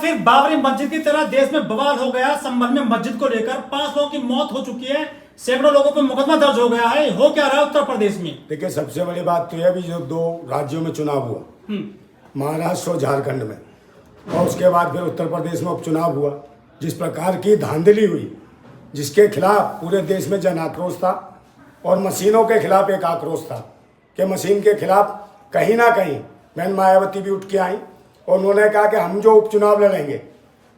फिर बाबरी मस्जिद की तरह देश में बवाल हो गया। संभल में मस्जिद को लेकर 5 लोगों की मौत हो चुकी है, सैकड़ों लोगों पर मुकदमा दर्ज हो गया है। हो क्या रहा है उत्तर प्रदेश में? देखिए, सबसे बड़ी बात तो यह भी जो 2 राज्यों में चुनाव हुआ, महाराष्ट्र और झारखंड में, और उसके बाद फिर उत्तर प्रदेश में उपचुनाव हुआ, जिस प्रकार की धांधली हुई, जिसके खिलाफ पूरे देश में जन आक्रोश था और मशीनों के खिलाफ एक आक्रोश था कि मशीन के खिलाफ कहीं ना कहीं बहन मायावती भी उठ के आई और उन्होंने कहा कि हम जो उपचुनाव लड़ेंगे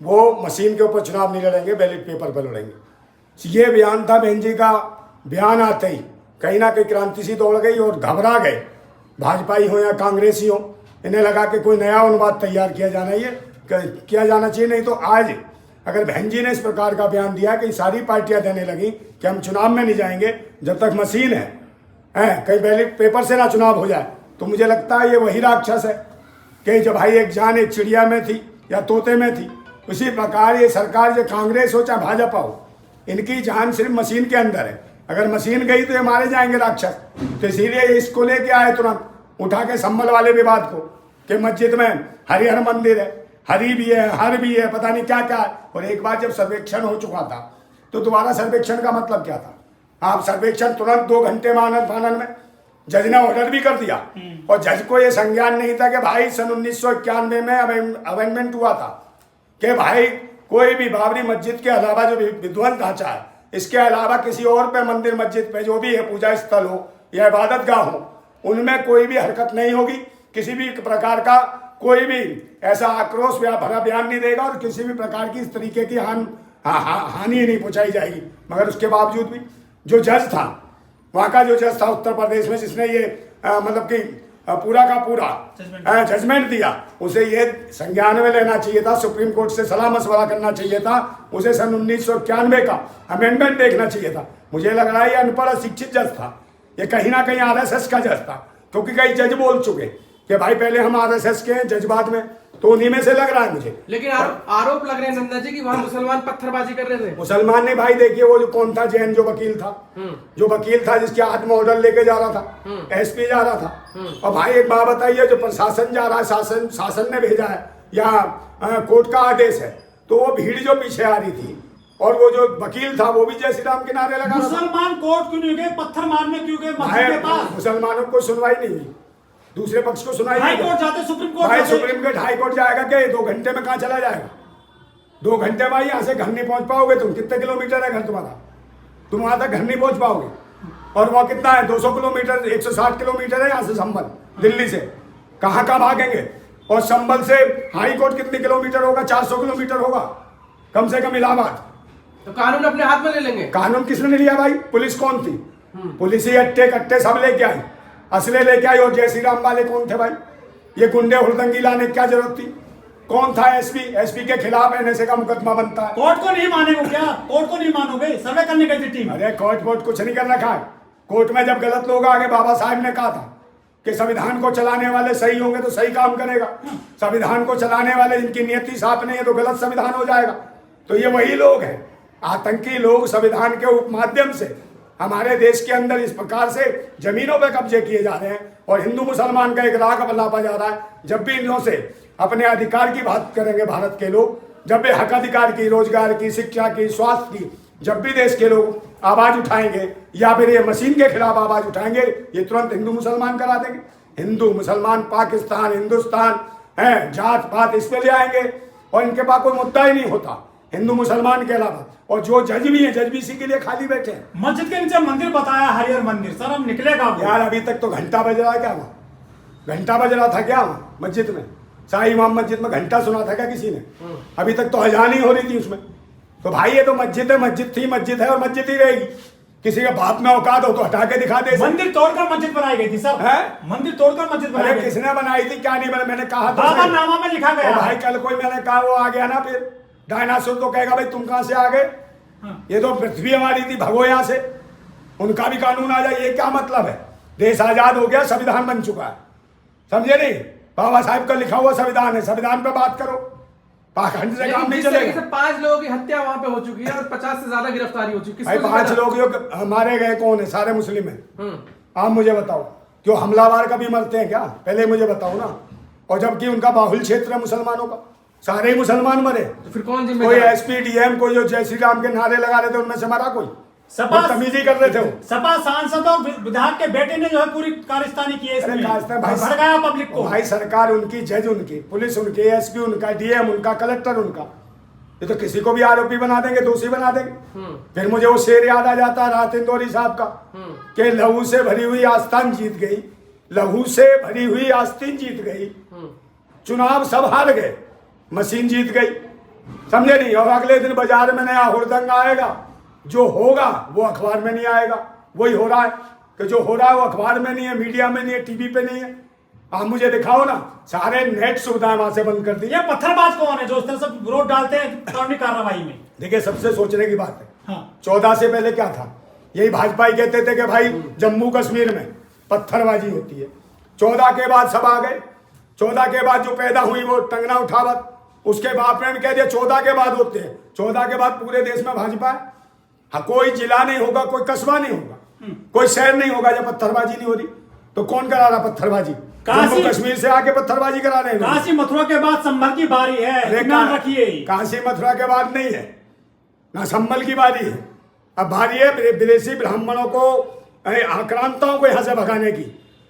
वो मशीन के ऊपर चुनाव नहीं लड़ेंगे, बैलेट पेपर पर लड़ेंगे। ये बयान था बहन जी का। बयान आते ही कहीं ना कहीं क्रांति सी दौड़ गई और घबरा गए, भाजपाई हो या कांग्रेसी हो। इन्हें लगा कि कोई नया अनुवाद तैयार किया जाना चाहिए। नहीं तो आज अगर बहन जी ने इस प्रकार का बयान दिया कि सारी पार्टियां देने लगी कि हम चुनाव में नहीं जाएंगे जब तक मशीन है कहीं बैलेट पेपर से ना चुनाव हो जाए, तो मुझे लगता है ये वही राक्षस है कि जब भाई एक जान एक चिड़िया में थी या तोते में थी, उसी प्रकार ये सरकार, जो कांग्रेस हो चाहे भाजपा हो, इनकी जान सिर्फ मशीन के अंदर है। अगर मशीन गई तो ये मारे जाएंगे राक्षस। तो इसीलिए इसको लेके आए तुरंत उठा के संभल वाले विवाद को कि मस्जिद में हरिहर मंदिर है, हरि भी है, हर भी है, पता नहीं क्या क्या है। और एक बार जब सर्वेक्षण हो चुका था तो दोबारा सर्वेक्षण का मतलब क्या था? आप सर्वेक्षण तुरंत 2 घंटे में आनंद में जज ने ऑर्डर भी कर दिया। और जज को यह संज्ञान नहीं था कि भाई सन 1991 में अमेंडमेंट हुआ था कि भाई कोई भी बाबरी मस्जिद के अलावा जो विध्वंस ढांचा है, इसके अलावा किसी और पे मंदिर मस्जिद पे जो भी है पूजा स्थल हो या इबादत गाह हो, उनमें कोई भी हरकत नहीं होगी। किसी भी प्रकार का कोई भी ऐसा आक्रोश या भरा बयान नहीं देगा और किसी भी प्रकार की इस तरीके की हानि नहीं पहुंचाई जाएगी। मगर उसके बावजूद भी जो जज था, वहाँ का जो जज था उत्तर प्रदेश में, जिसने ये मतलब कि पूरा का पूरा जजमेंट दिया, उसे ये संज्ञान में लेना चाहिए था, सुप्रीम कोर्ट से सलाह मशवरा करना चाहिए था, उसे सन 1991 का अमेंडमेंट देखना चाहिए था। मुझे लग रहा है ये अनपढ़ अशिक्षित जज था, ये कहीं ना कहीं आरएसएस का जज था, क्योंकि कई जज बोल चुके कि भाई पहले हम आरएसएस के हैं, जज्बात में, तो उन्हीं में से लग रहा है मुझे। लेकिन आरोप लग रहे हैं नंदा जी कि वहां मुसलमान पत्थरबाजी कर रहे थे। मुसलमान ने भाई देखिए, वो जो कौन था जैन जो वकील था जिसके हाथ में ऑर्डर लेके जा रहा था, एसपी जा रहा था। और भाई एक बात बताइए, जो प्रशासन जा रहा है, शासन ने भेजा है या कोर्ट का आदेश है, तो वो भीड़ जो पीछे आ रही थी और वो जो वकील था वो भी जय श्री राम के नारे लगा। मुसलमान कोर्ट क्यों नहीं गए, पत्थर मारने क्यों गए मस्जिद के पास? मुसलमानों को सुनवाई नहीं हुई, दूसरे पक्ष को सुनाई हाई कोर्ट जाते, सुप्रीम कोर्ट भाई सुप्रीम कोर्ट हाई कोर्ट जाएगा क्या? 2 घंटे में कहाँ चला जाएगा? 2 घंटे भाई यहाँ से घर नहीं पहुंच पाओगे तुम। कितने किलोमीटर है घर तुम्हारा? तुम वहां तक घर नहीं पहुंच पाओगे। और वह कितना है? 200 किलोमीटर, 160 किलोमीटर है यहाँ से संभल, दिल्ली से। कहाँ भागेंगे? और संभल से हाई कोर्ट कितने किलोमीटर होगा? 400 किलोमीटर होगा कम से कम इलाहाबाद। तो कानून अपने हाथ में ले लेंगे। कानून किसने लिया भाई? पुलिस कौन थी? पुलिस ही अट्टे कट्टे सब लेके आई, असले लेके आई। और जय श्री राम वाले कौन थे भाई? ये गुंडे हुड़दंगी लाने की क्या जरूरत थी? कौन था एसपी? एसपी के खिलाफ एनएसए का मुकदमा बनता है। कोर्ट को नहीं मानेंगे क्या? कोर्ट को नहीं मानोगे? सर्वे करने गई थी टीम। अरे कोर्ट कुछ नहीं कर रखा है। कोर्ट में जब गलत लोग आगे, बाबा साहब ने कहा था कि संविधान को चलाने वाले सही होंगे तो सही काम करेगा, संविधान को चलाने वाले जिनकी नियति साफ नहीं है तो गलत संविधान हो जाएगा। तो ये वही लोग हैं, आतंकी लोग, संविधान के माध्यम से हमारे देश के अंदर इस प्रकार से जमीनों पे कब्जे किए जा रहे हैं और हिंदू मुसलमान का एक राग लापा जा रहा है। जब भी इनों से अपने अधिकार की बात करेंगे भारत के लोग, जब भी हक अधिकार की, रोजगार की, शिक्षा की, स्वास्थ्य की, जब भी देश के लोग आवाज उठाएंगे या फिर ये मशीन के खिलाफ आवाज उठाएंगे, ये तुरंत हिंदू मुसलमान करा देंगे। हिंदू मुसलमान, पाकिस्तान, हिंदुस्तान है, जात पात इस पे ले आएंगे और इनके पास कोई मुद्दा ही नहीं होता हिंदू मुसलमान के अलावा। और जो जज भी है, जज भी इसी के लिए खाली बैठे हैं। मस्जिद के नीचे मंदिर बताया, हरिहर मंदिर। सर हम निकलेगा यार, अभी तक तो घंटा बज रहा है क्या? वहाँ घंटा बज रहा था क्या मस्जिद में? शाही इमाम मस्जिद में घंटा सुना था क्या किसी ने? अभी तक तो अजान ही हो रही थी उसमें। तो भाई ये तो मस्जिद है, मस्जिद थी, मस्जिद है और मस्जिद ही रहेगी। किसी का बाप में औकात हो तो हटा के दिखा दे। मंदिर तोड़कर मस्जिद बनाई गई थी सर, है? मंदिर तोड़कर मस्जिद बनाई गई। किसने बनाई थी? क्या नहीं बना? मैंने कहा था बाबा नामा में लिखा गया। भाई कल कोई मैंने कहा वो आ गया ना, फिर डायनासोर तो कहेगा भाई तुम कहां से आ गए? ये तो पृथ्वी हमारी थी, भगो यहाँ से। उनका भी कानून आ जाए, ये क्या मतलब है? देश आजाद हो गया, संविधान बन चुका है, समझे नहीं? बाबा साहब का लिखा हुआ संविधान है, संविधान पे बात करो। पाखंड से काम नहीं चलेगा। 5 लोगों की हत्या वहां पे हो चुकी है और 50 से ज्यादा गिरफ्तारी हो चुकी है। 5 लोग जो मारे गए कौन है? सारे मुस्लिम है। आप मुझे बताओ, क्यों हमलावर कभी मरते हैं क्या? पहले मुझे बताओ ना। और जबकि उनका बाहुल क्षेत्र है मुसलमानों का, सारे ही मुसलमान मरे। तो फिर कौन कोई जिम्मेदार? एसपी डीएम कोई जो जय श्री राम के नारे लगा रहे थे उनमें से मरा कोई? सपा बदतमीजी कर रहे थे वो। सपा सांसद और विधायक के बेटे ने जो है पूरी कारस्तानी की है अरे इसमें, खासतौर भाई भड़काया पब्लिक को। भाई सरकार उनकी, जज उनकी, पुलिस उनकी, एसपी उनका, डीएम उनका, कलेक्टर उनका, ये तो किसी को भी आरोपी बना देंगे, दोषी बना देंगे। फिर मुझे वो शेर याद आ जाता है रात इंदौरी साहब का कि लहू से भरी हुई आस्तीन जीत गई, लहू से भरी हुई आस्तीन जीत गई, चुनाव सब हार गए, मशीन जीत गई। समझे नहीं? और अगले दिन बाजार में नया हुड़दंग आएगा, जो होगा वो अखबार में नहीं आएगा। वही हो रहा है कि जो हो रहा है वो अखबार में नहीं है, मीडिया में नहीं है, टीवी पे नहीं है। आप मुझे दिखाओ ना, सारे नेट सुविधाएं वहां से बंद कर दी। ये पत्थरबाज कौन है जो इस तरह से विरोध डालते हैं कानूनी कार्रवाई में? देखिए, सबसे सोचने की बात है, हाँ। 14 से पहले क्या था? यही भाजपा ही कहते थे कि भाई जम्मू कश्मीर में पत्थरबाजी होती है। 14 के बाद सब आ गए। 14 के बाद जो पैदा हुई वो टंगना उठावत, उसके बाप ने भी कह दिया 14 के बाद होते हैं। 14 के बाद पूरे देश में भाजपा है। हाँ, कोई जिला नहीं होगा, कोई कस्बा नहीं होगा, कोई शहर नहीं होगा जब पत्थरबाजी नहीं हो रही। तो कौन करा रहा पत्थरबाजी? जम्मू कश्मीर से आके पत्थरबाजी करा रहे हैं। काशी मथुरा के बाद संभल की बारी है, ध्यान रखिए। काशी मथुरा के बाद नहीं है ना, संभल की बारी है। अब बारी है विदेशी ब्राह्मणों को, आक्रांताओं को यहां से भगाने की।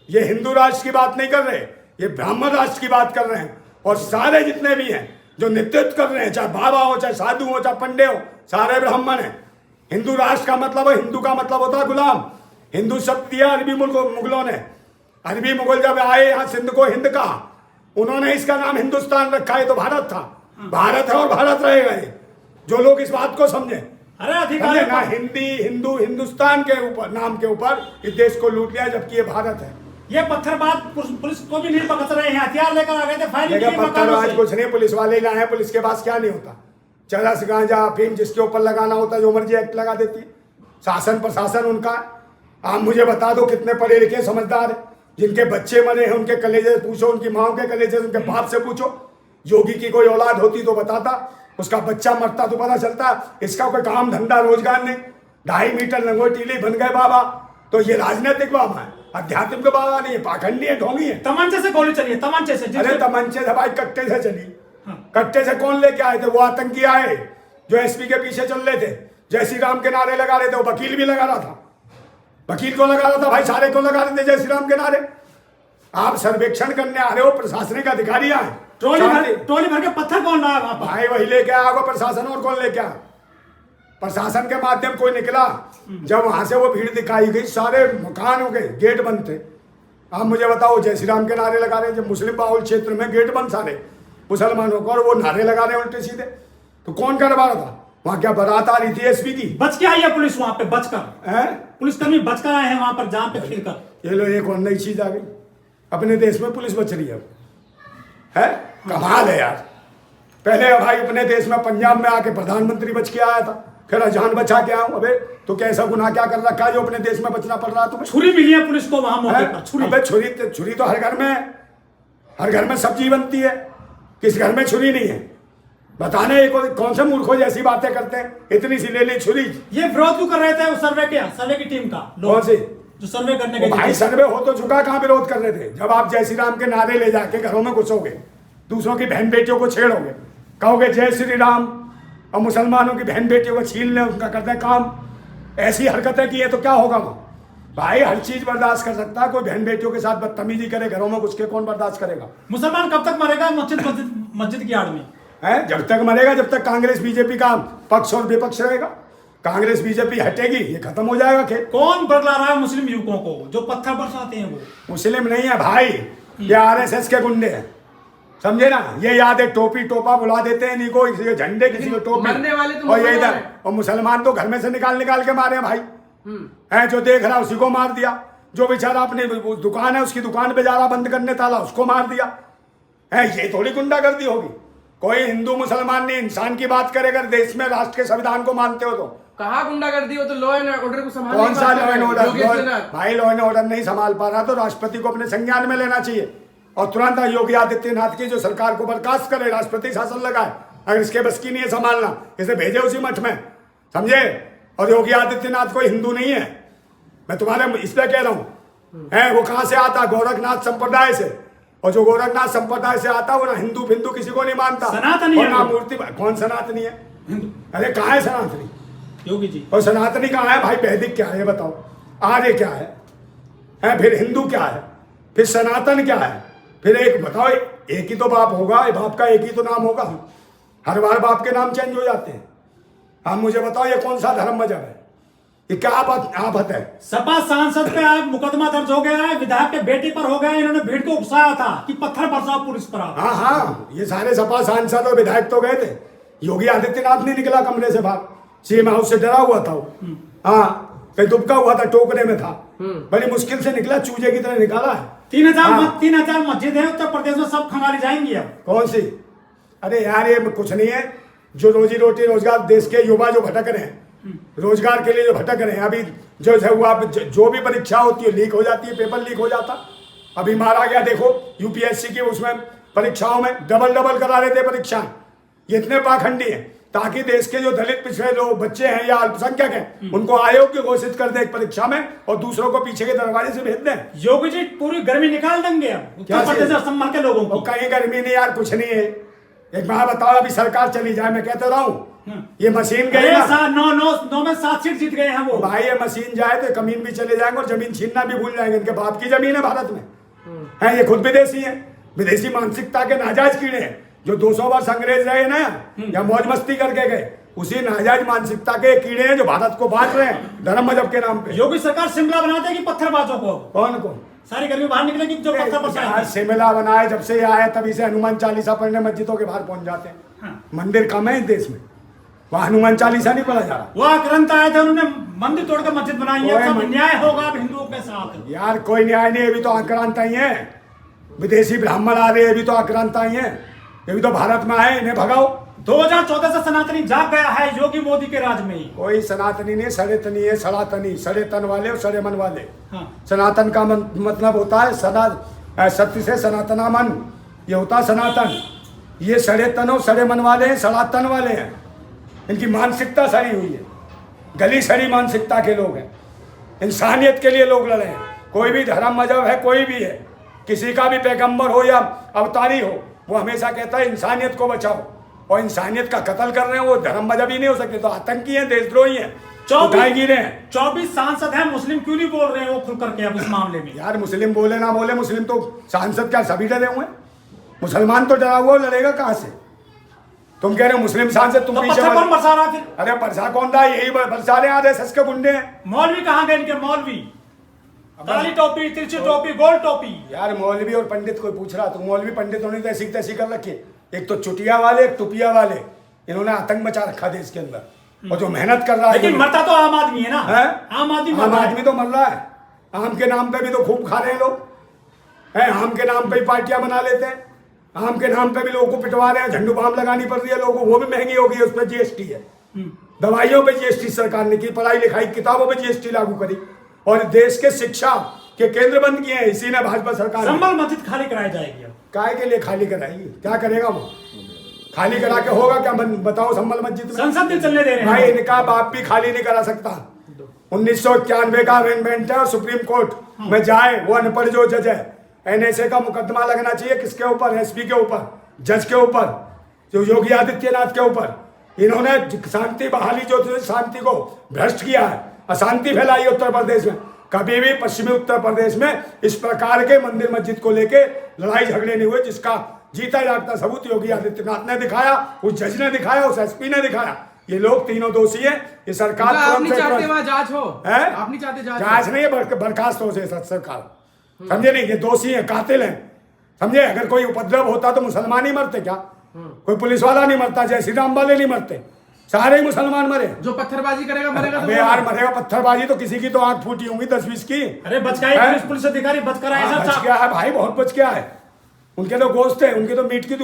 ये हिंदू राष्ट्र की बात नहीं कर रहे, ये ब्राह्मण राष्ट्र की बात कर रहे हैं। और सारे जितने भी हैं जो नेतृत्व कर रहे हैं, चाहे बाबा हो, चाहे साधु हो, चाहे पंडे हो, सारे ब्राह्मण हैं। हिंदू राष्ट्र का मतलब है, हिंदू का मतलब होता है गुलाम। हिंदू शब्द दिया अरबी मुगलों ने। अरबी मुगल जब आए यहाँ सिंध को हिंद कहा, उन्होंने इसका नाम हिंदुस्तान रखा है। तो भारत था, भारत है और भारत रहेगा। ये जो लोग इस बात को समझे, अरे अधिकारी ना हिंदी हिंदू हिंदुस्तान के ऊपर, नाम के ऊपर इस देश को लूट लिया, जबकि ये भारत है। ये पत्थरबाज पुलिस को भी नहीं पकड़ रहे हैं, हथियार लेकर आ गए थे, फायरिंग की मकानों पत्थरबाज से। कुछ नहीं, पुलिस वाले ही लाए हैं। पुलिस के पास क्या नहीं होता? चरस, गांजा, अफीम जिसके ऊपर लगाना होता है, जो मर्जी एक्ट लगा देती है। शासन प्रशासन उनका। आप मुझे बता दो कितने पढ़े लिखे समझदार हैं, जिनके बच्चे मरे हैं उनके कलेजे से पूछो, उनकी माओ के कलेजे से, उनके बाप से पूछो। योगी की कोई औलाद होती तो बताता, उसका बच्चा मरता तो पता चलता। इसका कोई काम धंधा रोजगार नहीं, 2.5 मीटर लंगोटीली बन गए बाबा। तो ये राजनीतिक बाबा है, आध्यात्मिक बाबा नहीं है, पाखंडी है, ढोंगी है। तमंचे से गोली चली है, तमंचे से। अरे तमंचे से भाई, कट्टे से चली। कट्टे से कौन लेके आए थे? वो आतंकी आए जो एसपी के पीछे चल रहे थे, जय श्री राम के नारे लगा रहे थे। वो वकील भी लगा रहा था। वकील को लगा रहा था भाई, सारे को लगा रहे थे जय श्री राम के नारे। आप सर्वेक्षण करने आ रहे हो, प्रशासनिक अधिकारी आए, ट्रॉली भर के पत्थर कौन रहा है वहां पर? भाई वही लेके आया होगा प्रशासन, और कौन लेके आया? प्रशासन के माध्यम कोई निकला। जब वहां से वो भीड़ दिखाई गई, सारे मकान हो गए, गेट बंद थे। आप मुझे बताओ, जय श्री राम के नारे लगा रहे हैं, जब मुस्लिम बाहुल क्षेत्र में गेट बंद सारे मुसलमानों को, और वो नारे लगा रहे हैं उल्टे सीधे। तो कौन करवा रहा था वहां? क्या बारात आ रही थी एसपी की? बच के आई है पुलिस वहां पे, बचकर। पुलिसकर्मी बचकर आए हैं वहां पर, जहां पे फिर कर। ये लो, एक और नई चीज आ गई, अपने देश में पुलिस बच रही है। कमाल है यार। पहले भाई अपने देश में पंजाब में आके प्रधानमंत्री बच के आया था, फिर जान बचा के आऊं। अबे तो कैसा गुनाह क्या कर रखा है जो अपने देश में बचना पड़ रहा? तुम्हें छुरी मिली है पुलिस को वहां मौके पर, छुरी। अबे छुरी तो हर घर में है, हर घर में सब्जी बनती है, किस घर में छुरी नहीं है? बताने कौन से मूर्खों जैसी बातें करते हैं, इतनी सी ले ली छुरी। ये विरोध क्यों कर रहे थे? वो सर्वे की टीम का लोग, कौन सी? जो सर्वे करने के भाई सर्वे हो तो झुका, कहां विरोध कर रहे थे? जब आप जय श्री राम के नारे ले जाके घरों में घुसोगे, दूसरों की बहन बेटियों को छेड़ोगे, कहोगे जय श्री राम, और मुसलमानों की बहन बेटियों को छीन ले, उनका करते काम, ऐसी हरकतें की है तो क्या होगा वहां? भाई हर चीज बर्दाश्त कर सकता है, कोई बहन बेटियों के साथ बदतमीजी करे घरों में घुस के, कौन बर्दाश्त करेगा? मुसलमान कब तक मरेगा मस्जिद की आड़ में? है जब तक मरेगा, जब तक कांग्रेस बीजेपी का पक्ष और विपक्ष रहेगा। कांग्रेस बीजेपी हटेगी, ये खत्म हो जाएगा खेल। कौन बदला रहा है मुस्लिम युवकों को जो पत्थर बरसाते हैं? वो मुस्लिम नहीं है भाई, ये आरएसएस के गुंडे हैं, समझे ना? ये याद है, टोपी टोपा बुला देते हैं इनको, किसी को झंडे, किसी को टोपी, मरने वाले तो और ये इधर। और मुसलमान तो घर में से निकाल के मारे हैं भाई। है जो देख रहा उसी को मार दिया, जो बेचारा अपनी दुकान है उसकी दुकान पे जा रहा बंद करने ताला, उसको मार दिया। है ये थोड़ी गुंडागर्दी होगी? कोई हिंदू मुसलमान नहीं, इंसान की बात करे अगर देश में राष्ट्र के संविधान को मानते हो तो। कहा गुंडागर्दी हो तो लॉ एंड ऑर्डर को संभालने कौन सा लॉ एंड ऑर्डर? ऑर्डर भाई लॉ एंड ऑर्डर नहीं संभाल पा रहा तो राष्ट्रपति को अपने संज्ञान में लेना चाहिए, और तुरंत योगी आदित्यनाथ की जो सरकार को बर्खास्त करे, राष्ट्रपति शासन लगाए। अगर इसके बस की नहीं है संभालना, इसे भेजे उसी मठ में, समझे? और योगी आदित्यनाथ कोई हिंदू नहीं है, मैं तुम्हारे इस पे कह रहा हूं। है वो कहां से आता? गोरखनाथ संप्रदाय से। और जो गोरखनाथ संप्रदाय से आता है वो ना हिंदू फिंदू किसी को नहीं मानता, सनातनी और है ना वो। मूर्ति। कौन सनातनी है? हिंदू। अरे कहाँ है सनातनी? योगी जी, और सनातनी कहाँ है भाई? वैदिक क्या है ये बताओ, आर्य क्या है? फिर हिंदू क्या है? फिर सनातन क्या है? फिर एक बताओ, एक ही तो बाप होगा, बाप का एक ही तो नाम होगा। हर बार बाप के नाम चेंज हो जाते हैं। आप मुझे बताओ ये कौन सा धर्म मजहब है? ये क्या आफत है? सपा सांसद पे आज मुकदमा दर्ज हो गया है, विधायक के बेटे पर हो गया है। इन्होंने भीड़ को उकसाया था कि पत्थर बरसाओ पुलिस पर आप। हाँ हाँ, ये सारे सपा सांसद और विधायक तो गए थे। योगी आदित्यनाथ नहीं निकला कमरे से बाहर, सीएम हाउस से डरा हुआ था वो। हाँ, कहीं दुबका हुआ था, टोकरे में था, बड़ी मुश्किल से निकला, चूजे की तरह निकाला है। 3,000 मस्जिद है उत्तर प्रदेश में, सब खंगाली जाएंगी अब। कौन सी? अरे यार ये कुछ नहीं है। जो रोजी रोटी रोजगार देश के युवा जो भटक रहे हैं, रोजगार के लिए जो भटक रहे हैं, अभी जो है हुआ, जो भी परीक्षा होती है लीक हो जाती है, पेपर लीक हो जाता। अभी मारा गया, देखो यूपीएससी की उसमें परीक्षाओं में डबल करा रहे थे परीक्षाएं। ये इतने पाखंडी हैं ताकि देश के जो दलित पिछड़े लोग बच्चे हैं या अल्पसंख्यक हैं उनको अयोग्य घोषित कर दे एक परीक्षा में और दूसरों को पीछे के दरवाजे से भेज दें। योगी जी पूरी गर्मी निकाल देंगे अब उत्तर प्रदेश और संभल के लोगों और की। कहीं गर्मी नहीं यार, कुछ नहीं है। एक बार बताओ, अभी सरकार चली जाए, मैं कहता रहा हूँ ये मशीन गई ना, 9 में 7 सीट जीत गए हैं वो। भाई ये मशीन जाए तो कमीन भी चले जाएंगे और जमीन छीनना भी भूल जाएंगे। इनके बाप की जमीन है भारत में, है ये खुद विदेशी है। विदेशी मानसिकता के नाजायज कीड़े हैं जो 200 वर्ष अंग्रेज रहे ना या मौज मस्ती करके गए, उसी नाजायज मानसिकता के कीड़े हैं जो भारत को बांट रहे हैं धर्म मजहब के नाम पे। योगी सरकार शिमला बना देगी पत्थरबाजों को। कौन? सारी गर्मी बाहर निकलेगी जो पत्थर बरसाएंगे। शिमला बनाए जब से आए तभी से हनुमान चालीसा पढ़ने मस्जिदों के बाहर पहुंच जाते हैं। मंदिर कम है इस देश में, वहाँ हनुमान चालीसा नहीं पढ़ा जा रहा। वो आक्रांत आए थे, उन्होंने मंदिर तोड़कर मस्जिद बनाई है। सब न्याय होगा अब हिंदुओं के साथ। यार कोई न्याय नहीं, अभी तो आक्रांत आई है। विदेशी ब्राह्मण आ रहे हैं, अभी तो आक्रांत आई है। ये भी तो भारत में आए, इन्हें भगाओ। 2014 से सनातनी जाग गया है योगी मोदी के राज में। कोई सनातनी नहीं, सड़ेतनी है, सड़ातनी, सड़े तन वाले और सड़े मन वाले। हाँ। सनातन का मतलब होता है सदा सत्य से सनातना मन, ये होता है सनातन। ये सड़े तन और सड़े मन वाले हैं, सड़ातन वाले हैं। इनकी मानसिकता सड़ी हुई है, गली सड़ी मानसिकता के लोग हैं। इंसानियत के लिए लोग लड़े हैं। कोई भी धर्म मजहब है, कोई भी है, किसी का भी पैगंबर हो या अवतारी हो, वो हमेशा कहता है इंसानियत को बचाओ। और इंसानियत का कत्ल कर रहे हैं, वो धर्म मजहब ही नहीं हो सकते, तो आतंकी हैं, देशद्रोही हैं, उठाए गिरे हैं। 24 सांसद हैं मुस्लिम, क्यों नहीं बोल रहे हैं वो खुल करके अब इस मामले में? यार मुस्लिम बोले ना बोले, मुस्लिम तो सांसद क्या सभी डरे हुए हैं? मुसलमान तो डरा हुआ, लड़ेगा कहाँ से? तुम कह रहे हो मुस्लिम सांसद, तुम तो पीछे पत्थर कौन बरसा रहा फिर? अरे बरसा कौन था? यही बरसा रहे आरएसएस के गुंडे हैं। मौलवी कहाँ गए इनके? मौलवी काली टोपी, तिरछी टोपी, गोल टोपी। यार मौलवी और पंडित कोई पूछ रहा, तो मौलवी पंडितों ने तो ऐसी तैसी कर रखी। एक तो चुटिया वाले, एक टुपिया वाले, इन्होंने आतंक मचा रखा देश के अंदर। और जो मेहनत कर रहा है, लेकिन मरता तो आम आदमी है ना। आम आदमी तो मर रहा है। आम के नाम पे भी तो खूब खा रहे हैं लोग, है आम के नाम पे ही पार्टियां बना लेते हैं। आम के नाम पे भी लोगों को पिटवा रहे हैं, झंडू बाम लगानी पड़ रही है लोगों को, वो भी महंगी हो गई है, उस पर जीएसटी है। दवाइयों पे जीएसटी सरकार ने की, पढ़ाई लिखाई किताबों पे जीएसटी लागू करी, और देश के शिक्षा के केंद्र बंद किए हैं इसी ने भाजपा सरकार। संभल मस्जिद खाली कराई जाएगी अब। काय के लिए खाली कराएगी? क्या करेगा वो? खाली करा के होगा क्या? बताओ संभल मस्जिद में संसद नहीं चलने दे रहे हैं भाई, इनका बाप भी खाली नहीं करा सकता। 1991 का अमेंडमेंट है और सुप्रीम कोर्ट में जाए वो अनपढ़ जो जज है, एनएसए का मुकदमा लगना चाहिए किसके ऊपर? एसपी के ऊपर, जज के ऊपर, जो योगी आदित्यनाथ के ऊपर। इन्होंने शांति बहाली जो शांति को भ्रष्ट किया है, अशांति फैलाई है उत्तर प्रदेश में। कभी भी पश्चिमी उत्तर प्रदेश में इस प्रकार के मंदिर मस्जिद को लेके लड़ाई झगड़े नहीं हुए, जिसका जीता जागता सबूत योगी आदित्यनाथ ने दिखाया, उस जज ने दिखाया, उस एसपी ने दिखाया। ये लोग तीनों दोषी हैं। ये सरकार आप नहीं चाहते वहाँ जांच हो? आप नहीं चाहते जांच नहीं है, बर्खास्त हो से सरकार, समझे नहीं? ये दोषी हैं, कातिल हैं, समझे? अगर कोई उपद्रव होता तो मुसलमान ही मरते क्या? कोई पुलिस वाला नहीं मरता, जय श्री राम वाले नहीं मरते, सारे ही मुसलमान मरे। जो पत्थरबाजी करेगा मरेगा। अबे यार मरेगा, पत्थरबाजी तो किसी की तो आंख फूटी होंगी 10-20 की। अरे बच गया पुलिस अधिकारी, बच कर आए बच गया है भाई, बहुत बच गया है। उनके तो गोश्त है, उनके तो मीट की